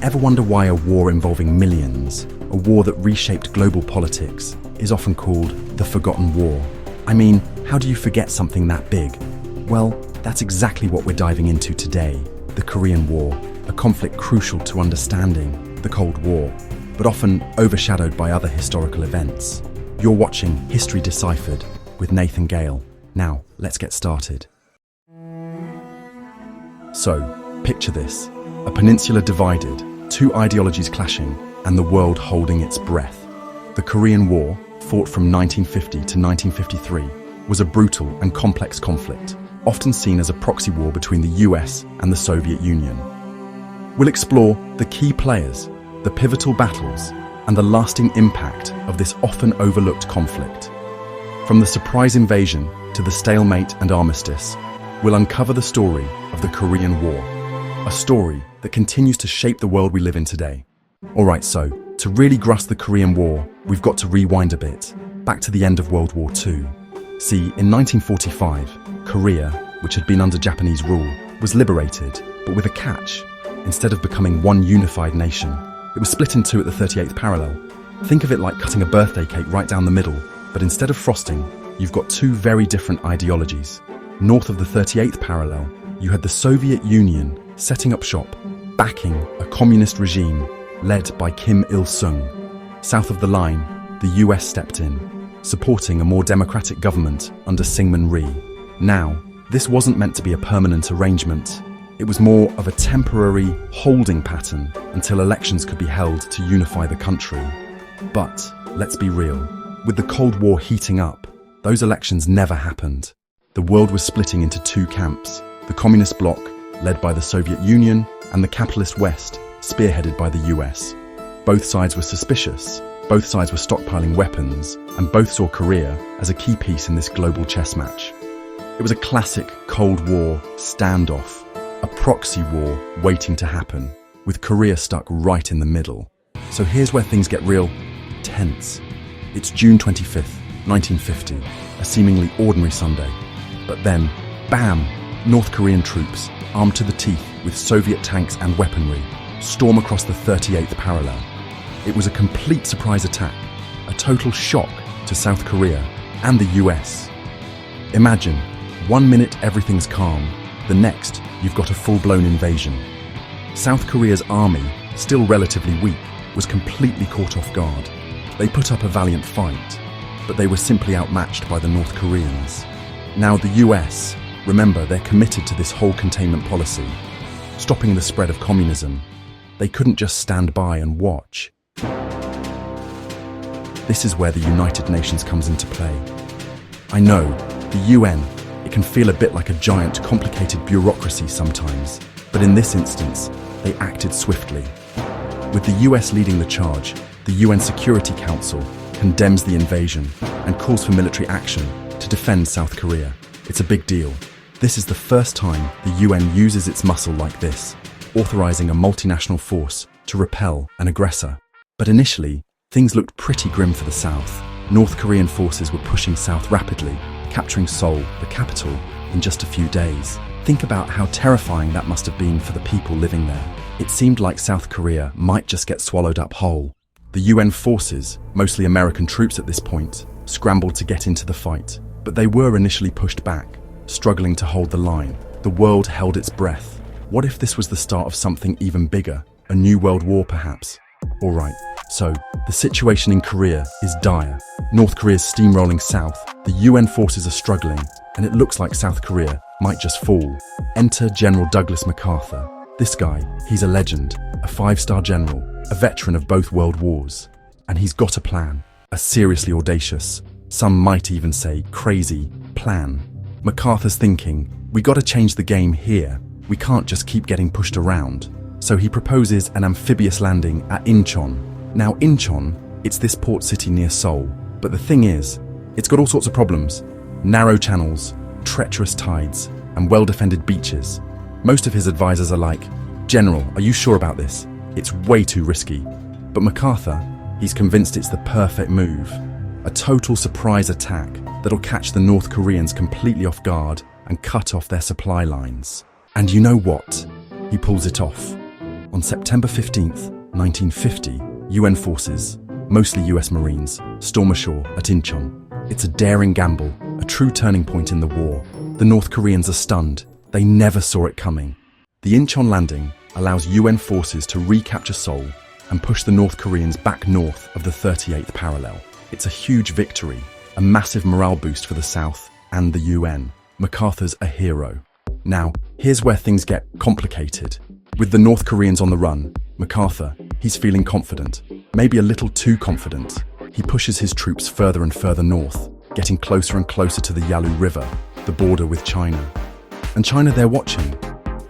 Ever wonder why a war involving millions, a war that reshaped global politics, is often called the Forgotten War? I mean, how do you forget something that big? Well, that's exactly what we're diving into today. The Korean War, a conflict crucial to understanding the Cold War, but often overshadowed by other historical events. You're watching History Deciphered with Nathan Gale. Now, let's get started. So, picture this. A peninsula divided, two ideologies clashing, and the world holding its breath. The Korean War, fought from 1950 to 1953, was a brutal and complex conflict, often seen as a proxy war between the US and the Soviet Union. We'll explore the key players, the pivotal battles, and the lasting impact of this often overlooked conflict. From the surprise invasion to the stalemate and armistice, we'll uncover the story of the Korean War, a story that continues to shape the world we live in today. Alright, so, to really grasp the Korean War, we've got to rewind a bit, back to the end of World War II. See, in 1945, Korea, which had been under Japanese rule, was liberated, but with a catch. Instead of becoming one unified nation, it was split in two at the 38th parallel. Think of it like cutting a birthday cake right down the middle, but instead of frosting, you've got two very different ideologies. North of the 38th parallel, you had the Soviet Union setting up shop, backing a communist regime led by Kim Il-sung. South of the line, the US stepped in, supporting a more democratic government under Syngman Rhee. Now, this wasn't meant to be a permanent arrangement. It was more of a temporary holding pattern until elections could be held to unify the country. But, let's be real, with the Cold War heating up, those elections never happened. The world was splitting into two camps, the communist bloc, led by the Soviet Union, and the capitalist West, spearheaded by the US. Both sides were suspicious, both sides were stockpiling weapons, and both saw Korea as a key piece in this global chess match. It was a classic Cold War standoff, a proxy war waiting to happen, with Korea stuck right in the middle. So here's where things get real tense. It's June 25th, 1950, a seemingly ordinary Sunday. But then, bam! North Korean troops, armed to the teeth with Soviet tanks and weaponry, storm across the 38th parallel. It was a complete surprise attack, a total shock to South Korea and the US. Imagine, 1 minute everything's calm, the next you've got a full-blown invasion. South Korea's army, still relatively weak, was completely caught off guard. They put up a valiant fight, but they were simply outmatched by the North Koreans. Now the US, remember, they're committed to this whole containment policy, stopping the spread of communism. They couldn't just stand by and watch. This is where the United Nations comes into play. I know, the UN, it can feel a bit like a giant, complicated bureaucracy sometimes, but in this instance, they acted swiftly. With the US leading the charge, the UN Security Council condemns the invasion and calls for military action to defend South Korea. It's a big deal. This is the first time the UN uses its muscle like this, authorizing a multinational force to repel an aggressor. But initially, things looked pretty grim for the South. North Korean forces were pushing south rapidly, capturing Seoul, the capital, in just a few days. Think about how terrifying that must have been for the people living there. It seemed like South Korea might just get swallowed up whole. The UN forces, mostly American troops at this point, scrambled to get into the fight, but they were initially pushed back, struggling to hold the line. The world held its breath. What if this was the start of something even bigger? A new world war, perhaps? Alright, so, the situation in Korea is dire. North Korea's steamrolling south, the UN forces are struggling, and it looks like South Korea might just fall. Enter General Douglas MacArthur. This guy, he's a legend, a 5-star general, a veteran of both world wars. And he's got a plan, a seriously audacious, some might even say crazy, plan. MacArthur's thinking, we gotta change the game here. We can't just keep getting pushed around. So he proposes an amphibious landing at Incheon. Now Incheon, it's this port city near Seoul. But the thing is, it's got all sorts of problems. Narrow channels, treacherous tides, and well-defended beaches. Most of his advisors are like, General, are you sure about this? It's way too risky. But MacArthur, he's convinced it's the perfect move. A total surprise attack that'll catch the North Koreans completely off guard and cut off their supply lines. And you know what? He pulls it off. On September 15th, 1950, UN forces, mostly US Marines, storm ashore at Incheon. It's a daring gamble, a true turning point in the war. The North Koreans are stunned. They never saw it coming. The Incheon landing allows UN forces to recapture Seoul and push the North Koreans back north of the 38th parallel. It's a huge victory, a massive morale boost for the South and the UN. MacArthur's a hero. Now, here's where things get complicated. With the North Koreans on the run, MacArthur, he's feeling confident, maybe a little too confident. He pushes his troops further and further north, getting closer and closer to the Yalu River, the border with China. And China, they're watching.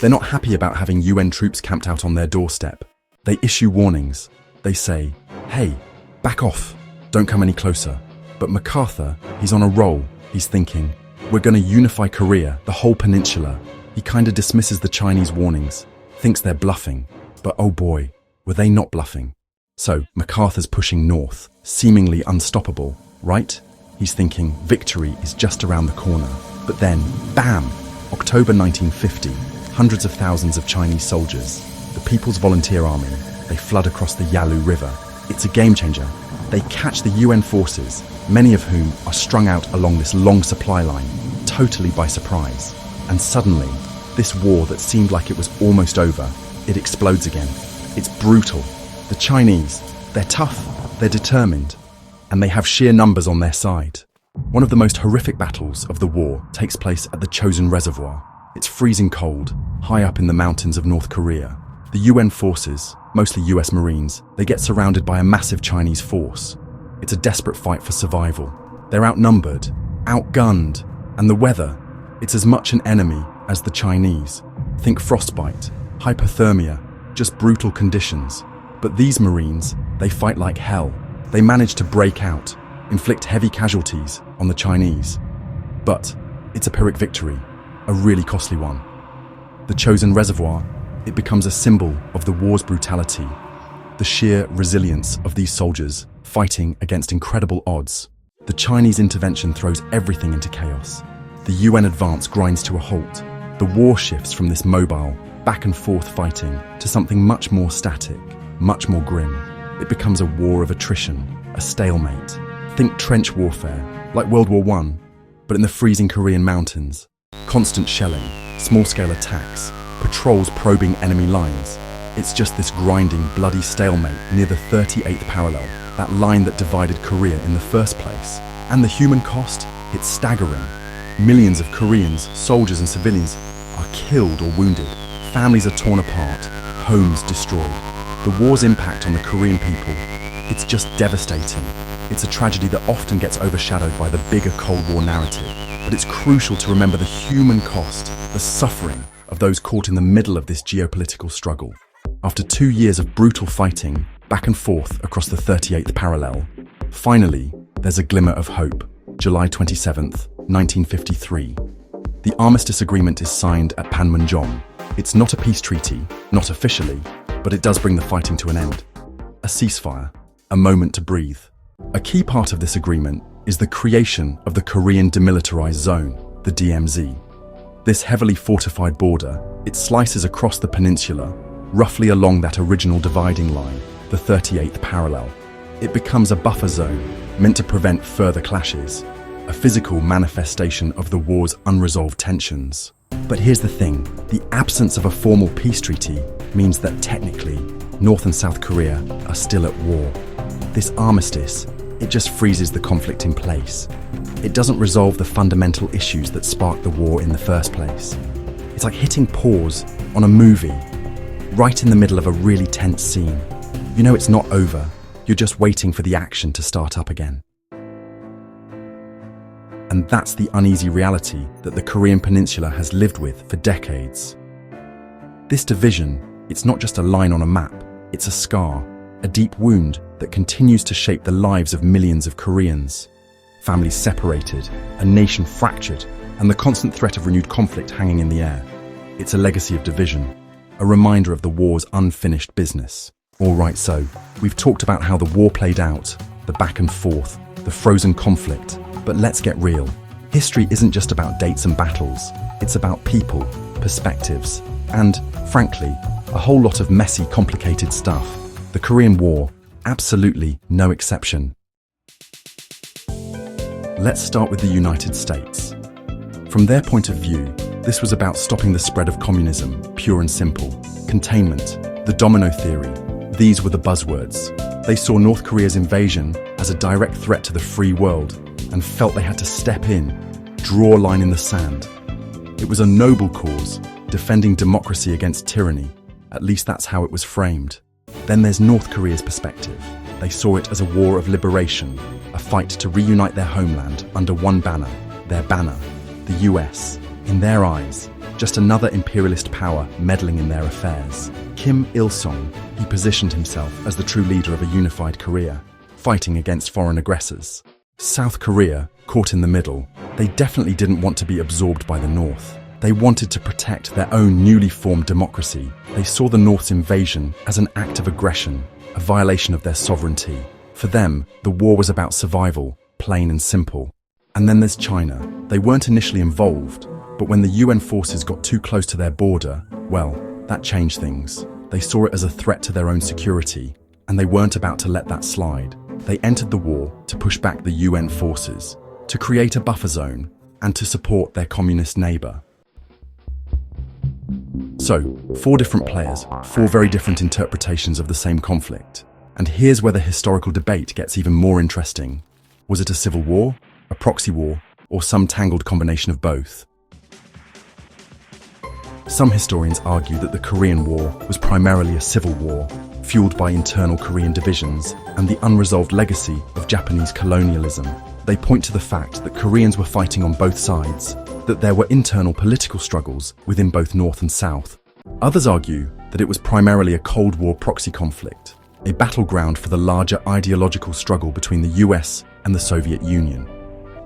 They're not happy about having UN troops camped out on their doorstep. They issue warnings. They say, hey, back off, don't come any closer. But MacArthur, he's on a roll. He's thinking, we're going to unify Korea, the whole peninsula. He kind of dismisses the Chinese warnings, thinks they're bluffing. But oh boy, were they not bluffing. So MacArthur's pushing north, seemingly unstoppable, right? He's thinking victory is just around the corner. But then, bam! October 1950, hundreds of thousands of Chinese soldiers, the People's Volunteer Army, they flood across the Yalu River. It's a game changer. They catch the UN forces, many of whom are strung out along this long supply line, totally by surprise. And suddenly, this war that seemed like it was almost over, it explodes again. It's brutal. The Chinese, they're tough, they're determined, and they have sheer numbers on their side. One of the most horrific battles of the war takes place at the Chosin Reservoir. It's freezing cold, high up in the mountains of North Korea. The UN forces, mostly US Marines, they get surrounded by a massive Chinese force. It's a desperate fight for survival. They're outnumbered, outgunned, and the weather, it's as much an enemy as the Chinese. Think frostbite, hypothermia, just brutal conditions. But these Marines, they fight like hell. They manage to break out, inflict heavy casualties on the Chinese. But it's a Pyrrhic victory, a really costly one. The Chosin Reservoir, it becomes a symbol of the war's brutality, the sheer resilience of these soldiers fighting against incredible odds. The Chinese intervention throws everything into chaos. The UN advance grinds to a halt. The war shifts from this mobile, back and forth fighting to something much more static, much more grim. It becomes a war of attrition, a stalemate. Think trench warfare, like World War I, but in the freezing Korean mountains. Constant shelling, small-scale attacks, patrols probing enemy lines. It's just this grinding, bloody stalemate near the 38th parallel, that line that divided Korea in the first place. And the human cost? It's staggering. Millions of Koreans, soldiers and civilians, are killed or wounded. Families are torn apart, homes destroyed. The war's impact on the Korean people, it's just devastating. It's a tragedy that often gets overshadowed by the bigger Cold War narrative. But it's crucial to remember the human cost, the suffering of those caught in the middle of this geopolitical struggle. After 2 years of brutal fighting, back and forth across the 38th parallel, finally, there's a glimmer of hope. July 27th, 1953. The armistice agreement is signed at Panmunjom. It's not a peace treaty, not officially, but it does bring the fighting to an end. A ceasefire, a moment to breathe. A key part of this agreement is the creation of the Korean Demilitarized Zone, the DMZ. This heavily fortified border, it slices across the peninsula, roughly along that original dividing line, the 38th parallel. It becomes a buffer zone, meant to prevent further clashes, a physical manifestation of the war's unresolved tensions. But here's the thing, the absence of a formal peace treaty means that technically, North and South Korea are still at war. This armistice, it just freezes the conflict in place. It doesn't resolve the fundamental issues that sparked the war in the first place. It's like hitting pause on a movie, right in the middle of a really tense scene. You know it's not over, you're just waiting for the action to start up again. And that's the uneasy reality that the Korean peninsula has lived with for decades. This division, it's not just a line on a map, it's a scar, a deep wound that continues to shape the lives of millions of Koreans. Families separated, a nation fractured, and the constant threat of renewed conflict hanging in the air. It's a legacy of division, a reminder of the war's unfinished business. All right, so we've talked about how the war played out, the back and forth, the frozen conflict, but let's get real. History isn't just about dates and battles, it's about people, perspectives, and, frankly, A whole lot of messy, complicated stuff. The Korean War, absolutely no exception. Let's start with the United States. From their point of view, this was about stopping the spread of communism, pure and simple. Containment, the domino theory, these were the buzzwords. They saw North Korea's invasion as a direct threat to the free world and felt they had to step in, draw a line in the sand. It was a noble cause, defending democracy against tyranny. At least that's how it was framed. Then there's North Korea's perspective. They saw it as a war of liberation, a fight to reunite their homeland under one banner, their banner, the US. In their eyes, just another imperialist power meddling in their affairs. Kim Il-sung, he positioned himself as the true leader of a unified Korea, fighting against foreign aggressors. South Korea, caught in the middle, they definitely didn't want to be absorbed by the North. They wanted to protect their own newly formed democracy. They saw the North's invasion as an act of aggression, a violation of their sovereignty. For them, the war was about survival, plain and simple. And then there's China. They weren't initially involved, but when the UN forces got too close to their border, well, that changed things. They saw it as a threat to their own security, and they weren't about to let that slide. They entered the war to push back the UN forces, to create a buffer zone, and to support their communist neighbor. So, 4 different players, 4 very different interpretations of the same conflict. And here's where the historical debate gets even more interesting. Was it a civil war, a proxy war, or some tangled combination of both? Some historians argue that the Korean War was primarily a civil war, fueled by internal Korean divisions and the unresolved legacy of Japanese colonialism. They point to the fact that Koreans were fighting on both sides, that there were internal political struggles within both North and South. Others argue that it was primarily a Cold War proxy conflict, a battleground for the larger ideological struggle between the US and the Soviet Union.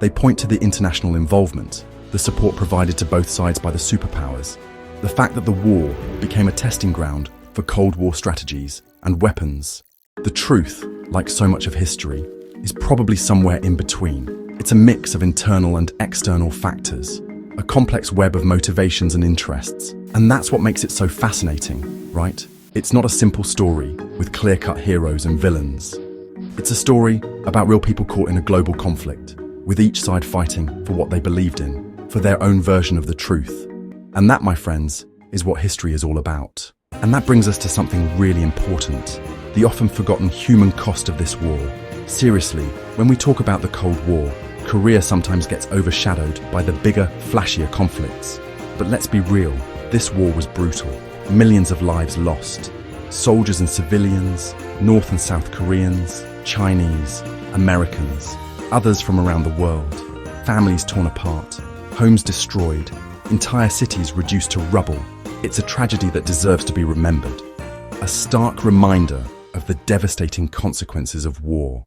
They point to the international involvement, the support provided to both sides by the superpowers, the fact that the war became a testing ground for Cold War strategies and weapons. The truth, like so much of history, is probably somewhere in between. It's a mix of internal and external factors, a complex web of motivations and interests. And that's what makes it so fascinating, right? It's not a simple story with clear-cut heroes and villains. It's a story about real people caught in a global conflict, with each side fighting for what they believed in, for their own version of the truth. And that, my friends, is what history is all about. And that brings us to something really important, the often forgotten human cost of this war. Seriously, when we talk about the Cold War, Korea sometimes gets overshadowed by the bigger, flashier conflicts. But let's be real, this war was brutal. Millions of lives lost. Soldiers and civilians, North and South Koreans, Chinese, Americans, others from around the world. Families torn apart, homes destroyed, entire cities reduced to rubble. It's a tragedy that deserves to be remembered. A stark reminder of the devastating consequences of war.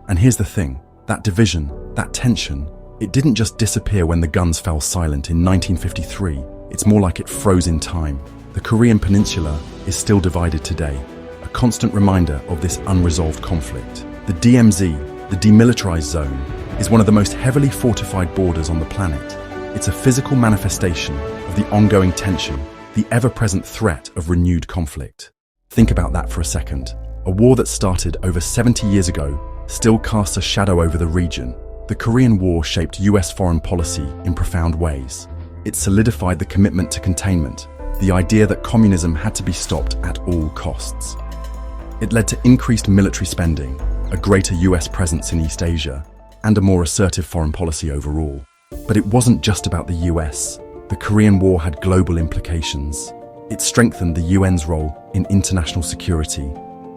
And here's the thing, that division, that tension, it didn't just disappear when the guns fell silent in 1953. It's more like it froze in time. The Korean Peninsula is still divided today, a constant reminder of this unresolved conflict. The DMZ, the demilitarized zone, is one of the most heavily fortified borders on the planet. It's a physical manifestation of the ongoing tension, the ever-present threat of renewed conflict. Think about that for a second. A war that started over 70 years ago still casts a shadow over the region. The Korean War shaped US foreign policy in profound ways. It solidified the commitment to containment, the idea that communism had to be stopped at all costs. It led to increased military spending, a greater US presence in East Asia, and a more assertive foreign policy overall. But it wasn't just about the US. The Korean War had global implications. It strengthened the UN's role in international security,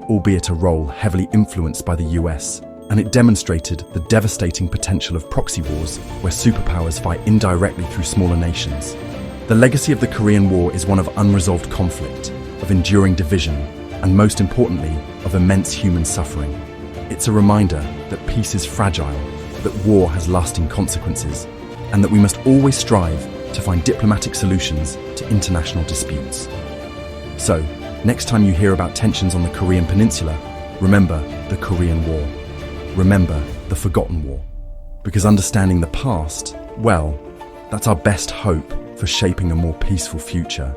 albeit a role heavily influenced by the US, and it demonstrated the devastating potential of proxy wars where superpowers fight indirectly through smaller nations. The legacy of the Korean War is one of unresolved conflict, of enduring division, and most importantly, of immense human suffering. It's a reminder that peace is fragile, that war has lasting consequences, and that we must always strive to find diplomatic solutions to international disputes. So, next time you hear about tensions on the Korean Peninsula, remember the Korean War. Remember the forgotten war. Because understanding the past, well, that's our best hope for shaping a more peaceful future.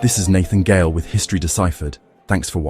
This is Nathan Gale with History Deciphered. Thanks for watching.